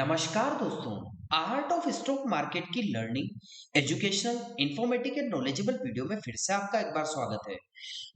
नमस्कार दोस्तों। Art of stock market की learning, educational, informative and knowledgeable video में फिर से आपका एक बार स्वागत है।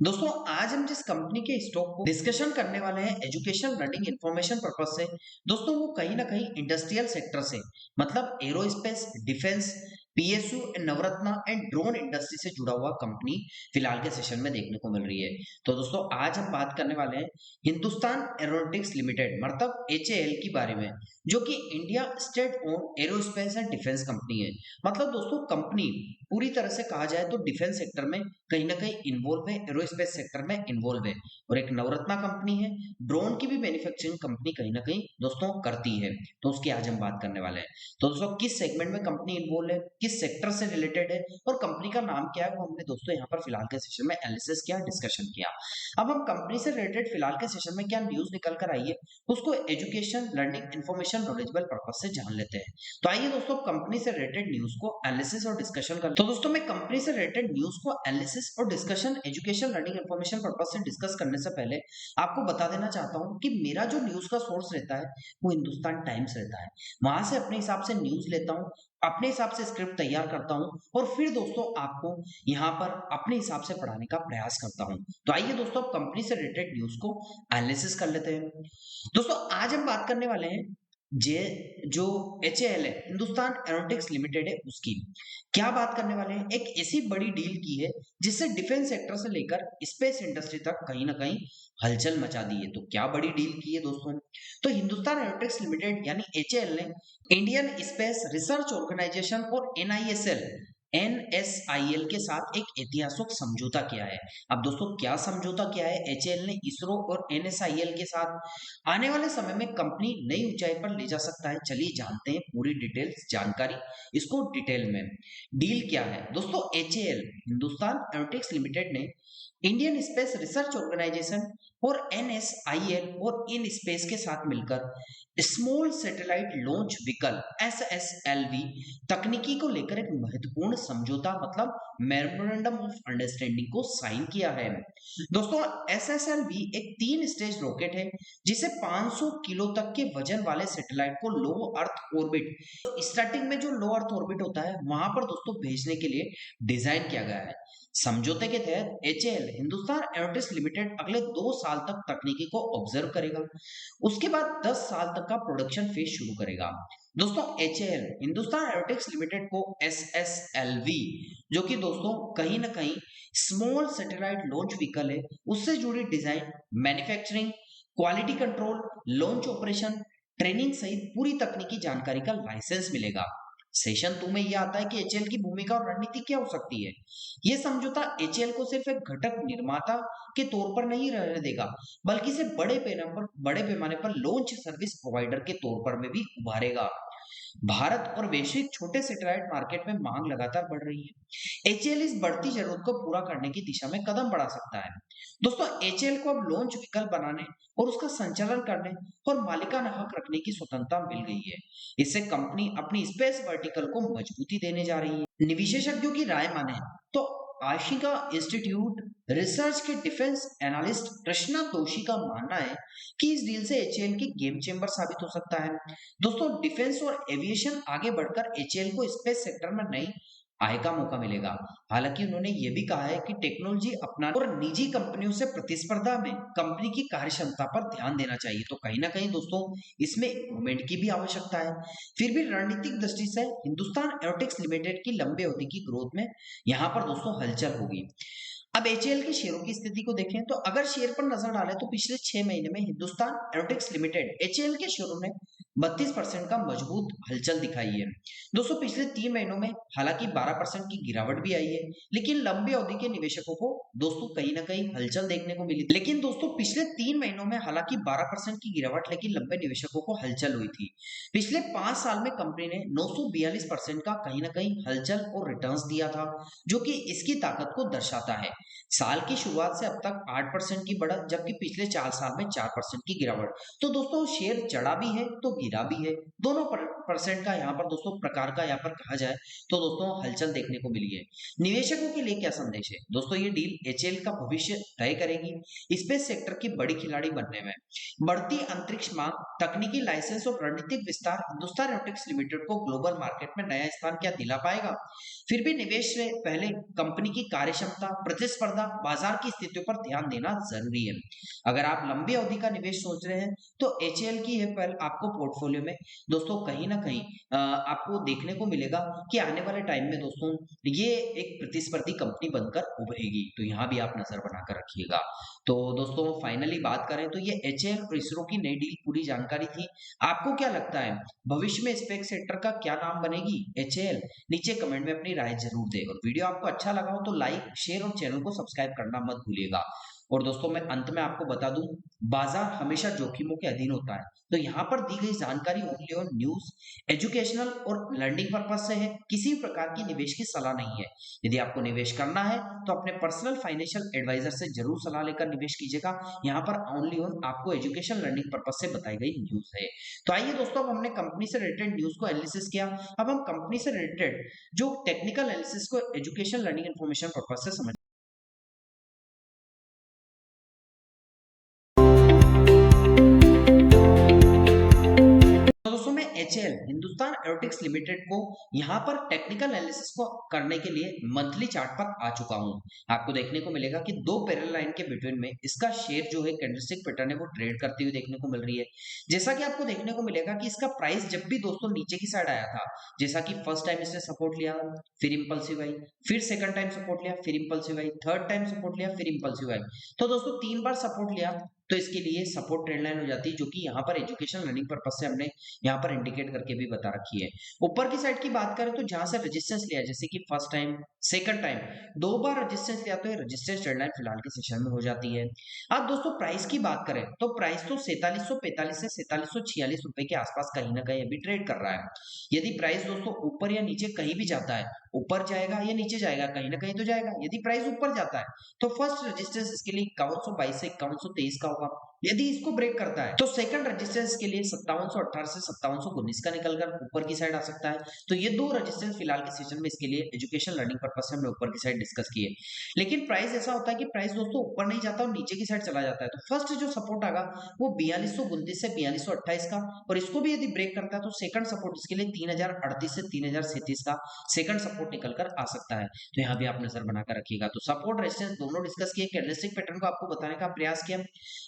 दोस्तों, आज हम जिस कंपनी के स्टॉक को डिस्कशन करने वाले हैं एजुकेशन, लर्निंग, इंफॉर्मेशन पर्पस से, दोस्तों वो कहीं ना कहीं इंडस्ट्रियल सेक्टर से मतलब aerospace, defence, PSU, Navratna and drone industry से जुड़ा हुआ कंपनी फिलहाल के सेशन में देखने को मिल रही है। तो दोस्तों, आज हम बात करने वाले हैं हिंदुस्तान एरोनॉटिक्स लिमिटेड मतलब एचएएल के बारे में, जो कि India state own aerospace and defence company है। मतलब दोस्तों, कंपनी पूरी तरह से कहा जाए तो डिफेंस सेक्टर में कहीं ना कहीं इन्वॉल्व है, एरोस्पेस सेक्टर में इन्वॉल्व है और एक नवरत्ना कंपनी है। ड्रोन की भी मैन्युफैक्चरिंग कंपनी कहीं ना कहीं दोस्तों करती है। तो उसकी आज हम बात करने वाले हैं। तो दोस्तों, किस सेगमेंट में कंपनी इन्वॉल्व है, किस सेक्टर से रिलेटेड है और कंपनी का नाम क्या है, वो हमने दोस्तों यहाँ पर फिलहाल के सेशन में एनालिसिस किया, डिस्कशन किया। अब हम कंपनी से रिलेटेड फिलहाल के सेशन में क्या न्यूज निकल कर आई है उसको education, learning, information, knowledgeable purpose से जान लेते हैं। तो आइए दोस्तों, कंपनी से रिलेटेड न्यूज को एनालिसिस और डिस्कशन कर। तो दोस्तों, मैं कंपनी से रिलेटेड न्यूज को एनालिसिस और discussion, education, learning, information purpose से डिस्कस करने से पहले आपको बता देना चाहता हूं कि मेरा जो न्यूज का सोर्स रहता है वो हिंदुस्तान टाइम्स रहता है। वहां से अपने हिसाब से न्यूज लेता हूं, अपने हिसाब से स्क्रिप्ट तैयार करता हूं और फिर दोस्तों आपको यहाँ पर अपने हिसाब से पढ़ाने का प्रयास करता हूं। तो आइए दोस्तों, कंपनी से रिलेटेड न्यूज को एनालिसिस कर लेते हैं। दोस्तों, आज हम बात करने वाले हैं जे जो एचएएल है, हिंदुस्तान एरोनॉटिक्स लिमिटेड है, उसकी क्या बात करने वाले हैं। एक ऐसी बड़ी डील की है जिससे डिफेंस सेक्टर से लेकर स्पेस इंडस्ट्री तक कहीं ना कहीं हलचल मचा दी है। तो क्या बड़ी डील की है दोस्तों। तो हिंदुस्तान एरोनॉटिक्स लिमिटेड यानी एचएएल ने इंडियन स्पेस रिसर्च ऑर्गेनाइजेशन और एनएसआईएल के साथ एक ऐतिहासिक समझौता किया है। अब दोस्तों, क्या समझौता किया है एचएएल ने इसरो और एनएसआईएल के साथ। आने वाले समय में कंपनी नई ऊंचाई पर ले जा सकता है। चलिए जानते हैं पूरी डिटेल्स जानकारी इसको डिटेल में। डील क्या है दोस्तों। एचएएल हिंदुस्तान एरोनॉटिक्स लिमिटेड ने इंडियन स्पेस रिसर्च ऑर्गेनाइजेशन और एनएसआईएल और इन स्पेस के साथ मिलकर small satellite launch vehicle SSLV तकनीकी को लेकर एक महत्वपूर्ण समझौता मतलब मेमोरेंडम ऑफ अंडरस्टैंडिंग को साइन किया है। दोस्तों, एसएसएलवी एक 3 स्टेज रॉकेट है जिसे 500 किलो तक के वजन वाले सैटेलाइट को लो अर्थ ऑर्बिट, तो स्टार्टिंग में जो लो अर्थ ऑर्बिट होता है वहां पर दोस्तों भेजने के लिए डिजाइन किया गया है। समझौते के तहत एचएएल हिंदुस्तान एरोनॉटिक्स लिमिटेड अगले 2 साल तक तकनीकी को ऑब्जर्व करेगा। उसके बाद 10 साल तक का प्रोडक्शन फेज शुरू करेगा। दोस्तों, एचएएल हिंदुस्तान एरोनॉटिक्स लिमिटेड को एसएसएलवी, जो कि दोस्तों कहीं ना कहीं स्मॉल सैटेलाइट लॉन्च व्हीकल है, उससे जुड़ी design, manufacturing, quality control, launch operation, training सहित पूरी तकनीकी जानकारी का लाइसेंस मिलेगा। सेशन 2 में यह आता है कि एचएएल की भूमिका और रणनीति क्या हो सकती है। यह समझौता एचएएल को सिर्फ एक घटक निर्माता के तौर पर नहीं रहने देगा, बल्कि इसे बड़े पैमाने पर लॉन्च सर्विस प्रोवाइडर के तौर पर में भी उभारेगा। भारत और वैश्विक छोटे सैटेलाइट मार्केट में मांग लगातार बढ़ रही है। एचएएल इस बढ़ती जरूरत को पूरा करने की दिशा में कदम बढ़ा सकता है। दोस्तों, एचएएल को अब लॉन्च व्हीकल बनाने और उसका संचालन करने और मालिकाना हक रखने की स्वतंत्रता मिल गई है। इससे कंपनी अपनी स्पेस वर्टिकल को मजबूती देने जा रही है। विशेषज्ञों की राय माने तो आशिका इंस्टीट्यूट रिसर्च के डिफेंस एनालिस्ट कृष्णा तोशी का मानना है कि इस डील से एचएएल की गेम चेंबर साबित हो सकता है। दोस्तों, डिफेंस और एविएशन आगे बढ़कर एचएएल को स्पेस सेक्टर में नई आय का मौका मिलेगा। हालांकि उन्होंने ये भी कहा है कि टेक्नोलॉजी अपनाने और निजी कंपनियों से प्रतिस्पर्धा में कंपनी की कार्यक्षमता पर ध्यान देना चाहिए। तो कहीं ना कहीं दोस्तों इसमें इम्प्रूवमेंट की भी आवश्यकता है। फिर भी रणनीतिक दृष्टि से हिंदुस्तान एरोनॉटिक्स लिमिटेड की लंबे अवधि की ग्रोथ में यहाँ पर दोस्तों हलचल होगी। अब एचएएल के शेयरों की स्थिति को देखें तो अगर शेयर पर नजर डालें तो पिछले 6 महीने में हिंदुस्तान एरोनॉटिक्स लिमिटेड एचएएल के शेयरों ने 32% का मजबूत हलचल दिखाई है। दोस्तों, पिछले 3 महीनों में हालांकि 12% की गिरावट भी आई है, लेकिन लंबी अवधि के निवेशकों को दोस्तों कहीं ना कहीं हलचल देखने को मिली। लेकिन दोस्तों, पिछले 3 महीनों में हालांकि 12% की गिरावट, लेकिन लंबे निवेशकों को हलचल हुई थी। पिछले 5 साल में कंपनी ने 942% का कहीं ना कहीं हलचल और रिटर्न्स दिया था, जो कि इसकी ताकत को दर्शाता है। साल की शुरुआत से अब तक 8% की बढ़त, जबकि पिछले 4 साल में 4% की गिरावट। तो दोस्तों शेयर चढ़ा भी है तो गिरा भी है, दोनों परसेंट का यहाँ पर दोस्तों प्रकार का यहाँ पर कहा जाए तो दोस्तों हलचल देखने को मिली है। निवेशकों के लिए क्या संदेश है दोस्तों? ये डील एचएएल का भविष्य तय करेगी। स्पेस सेक्टर की बड़ी खिलाड़ी बनने में बढ़ती अंतरिक्ष मांग, तकनीकी लाइसेंस और रणनीतिक विस्तार हिंदुस्तान एरोनॉटिक्स लिमिटेड को ग्लोबल मार्केट में नया स्थान क्या दिला पाएगा? फिर भी निवेश से पहले कंपनी की कार्यक्षमता, प्रतिस्पर्धा, बाजार की स्थितियों पर ध्यान देना जरूरी है। अगर आप लंबी अवधि का निवेश सोच रहे हैं तो एचएएल की है पहल आपको पोर्टफोलियो में दोस्तों कहीं ना कहीं आपको देखने को मिलेगा कि आने वाले टाइम में दोस्तों ये एक प्रतिस्पर्धी कंपनी बनकर उभरेगी। तो यहाँ भी आप नजर बनाकर रखिएगा। तो दोस्तों फाइनली बात करें तो ये एचएएल और इसरो की नई डील पूरी जानकारी थी। आपको क्या लगता है भविष्य में स्पेस सेक्टर का क्या नाम बनेगी एचएएल? नीचे कमेंट में अपनी राय जरूर दें, और वीडियो आपको अच्छा लगा हो तो लाइक, शेयर और चैनल को सब्सक्राइब करना मत भूलिएगा। और दोस्तों मैं अंत में आपको बता दूं, बाजार हमेशा जोखिमों के अधीन होता है, तो यहाँ पर दी गई जानकारी ओनली ऑन न्यूज, एजुकेशनल और लर्निंग पर्पज से है, किसी भी प्रकार की निवेश की सलाह नहीं है। यदि आपको निवेश करना है तो अपने पर्सनल फाइनेंशियल एडवाइजर से जरूर सलाह लेकर निवेश कीजिएगा। यहाँ पर ओनली ऑन आपको एजुकेशन लर्निंग पर्पज से बताई गई न्यूज है। तो आइए दोस्तों, अब हमने कंपनी से रिलेटेड न्यूज को एनालिसिस किया, अब हम कंपनी से रिलेटेड जो टेक्निकल एनालिसिस को एजुकेशन लर्निंग इन्फॉर्मेशन पर्पज से समझ। तो दोस्तों मैं एचएएल हिंदुस्तान एरोनॉटिक्स लिमिटेड को यहाँ पर टेक्निकल एनालिसिस को करने के लिए मंथली चार्ट पर आ चुका हूँ। आपको देखने को मिलेगा कि दो पैरेलल लाइन के बिटवीन में इसका शेयर जो है कैंडलस्टिक पैटर्न है वो ट्रेड करती हुई देखने को मिल रही है। जैसा कि आपको देखने को मिलेगा कि इसका प्राइस जब भी दोस्तों नीचे की साइड आया था, जैसा कि फर्स्ट टाइम इसने सपोर्ट लिया, फिर इंपल्सिव आई, फिर सेकंड टाइम सपोर्ट लिया, फिर इंपल्सिव आई, थर्ड टाइम सपोर्ट लिया, फिर इंपल्सिव आई। तो दोस्तों 3 बार सपोर्ट लिया तो इसके लिए सपोर्ट ट्रेंड लाइन हो जाती है, जो कि यहाँ पर एजुकेशन लर्निंग पर्पज से हमने यहाँ पर इंडिकेट करके भी बता रखी है। ऊपर की साइड की बात करें तो जहां से रेजिस्टेंस लिया, जैसे कि फर्स्ट टाइम, सेकंड टाइम, 2 बार रेजिस्टेंस लिया, तो ये रेजिस्टेंस ट्रेंड लाइन फिलहाल के सेशन में हो जाती है। अब दोस्तों प्राइस की बात करें तो प्राइस तो 4745 से 4746 रुपए के आसपास कहीं ना कहीं अभी ट्रेड कर रहा है। यदि प्राइस दोस्तों ऊपर या नीचे कहीं भी जाता है, ऊपर जाएगा या नीचे जाएगा, कहीं ना कहीं तो जाएगा। यदि प्राइस ऊपर जाता है तो फर्स्ट रेजिस्टेंस इसके लिए 5122 से 5123 का होगा। यदि इसको ब्रेक करता है तो सेकंड रेजिस्टेंस के लिए 5718 से 5719 का निकलकर ऊपर की साइड आ सकता है। तो ये दो रेजिस्टेंस फिलहाल के सेशन में इसके लिए एजुकेशन लर्निंग पर्पस से हमने ऊपर की साइड डिस्कस की है। लेकिन प्राइस ऐसा होता है कि प्राइस दोस्तों ऊपर नहीं जाता और नीचे की साइड चला जाता है। तो फर्स्ट जो सपोर्ट आएगा वो 4229 से 4228 का, और इसको भी यदि ब्रेक करता है तो सेकंड सपोर्ट इसके लिए 3038 से 3037 का सेकंड सपोर्ट निकल कर आ सकता है। तो यहाँ भी आप नजर बनाकर रखिएगा। तो सपोर्ट रेजिस्टेंस दोनों डिस्कस किए, कैंडलस्टिक पैटर्न को आपको बताने का प्रयास किया।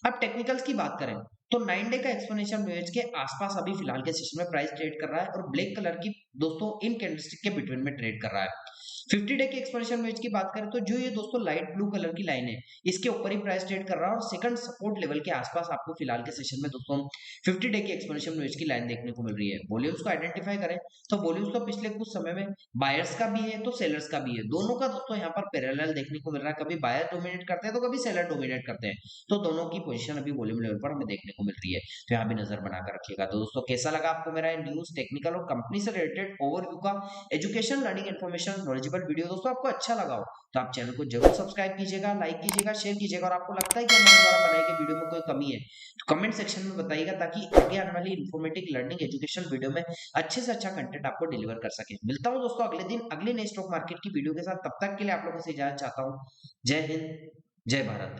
अब टेक्निकल्स की बात करें तो 9 डे का एक्सपोनेंशियल मूवमेंट के आसपास अभी फिलहाल के सेशन में प्राइस ट्रेड कर रहा है, और ब्लैक कलर की दोस्तों इन कैंडलस्टिक के बिटवीन में ट्रेड कर रहा है। 50 डे के एक्सपोनेंशियल मूवमेंट की बात करें तो जो ये दोस्तों लाइट ब्लू कलर की लाइन है, इसके ऊपर ही प्राइस ट्रेड कर रहा है, और सेकंड सपोर्ट लेवल के आसपास आपको फिलहाल के सेशन में दोस्तों 50 डे के एक्सपोनेंशियल मूवमेंट की लाइन देखने को मिल रही है। वॉल्यूम्स को आइडेंटिफाई करें तो वॉल्यूम्स तो पिछले कुछ समय में बायर्स का भी है तो सेलर्स का भी है, दोनों का दोस्तों यहाँ पर पैरेलल देखने को मिल रहा है। कभी बायर डोमिनेट करते हैं तो कभी सेलर डोमिनेट करते हैं, तो दोनों की पोजीशन अभी वॉल्यूम लेवल पर हमें देखने को मिल रही है। तो यहाँ भी नजर बनाकर रखिएगा। तो दोस्तों कैसा लगा आपको मेरा न्यूज, टेक्निकल और कंपनी से रिलेटेड ओवरव्यू का education learning information knowledgeable video दोस्तों आपको अच्छा लगा हो तो आप चैनल को जरूर सब्सक्राइब कीजिएगा, लाइक कीजिएगा, शेयर कीजिएगा, और आपको लगता है कि हमारे द्वारा बनाई गई वीडियो में कोई कमी है तो कमेंट सेक्शन में बताइएगा, ताकि आगे आने वाली इन्फॉर्मेटिव लर्निंग एजुकेशन वीडियो में अच्छे से अच्छा कंटेंट आपको डिलीवर कर सके। मिलता हूँ दोस्तों अगले दिन अगले नए स्टॉक मार्केट की वीडियो के साथ। तब तक के लिए आप लोगों से इजाजत चाहता हूँ। जय हिंद, जय भारत।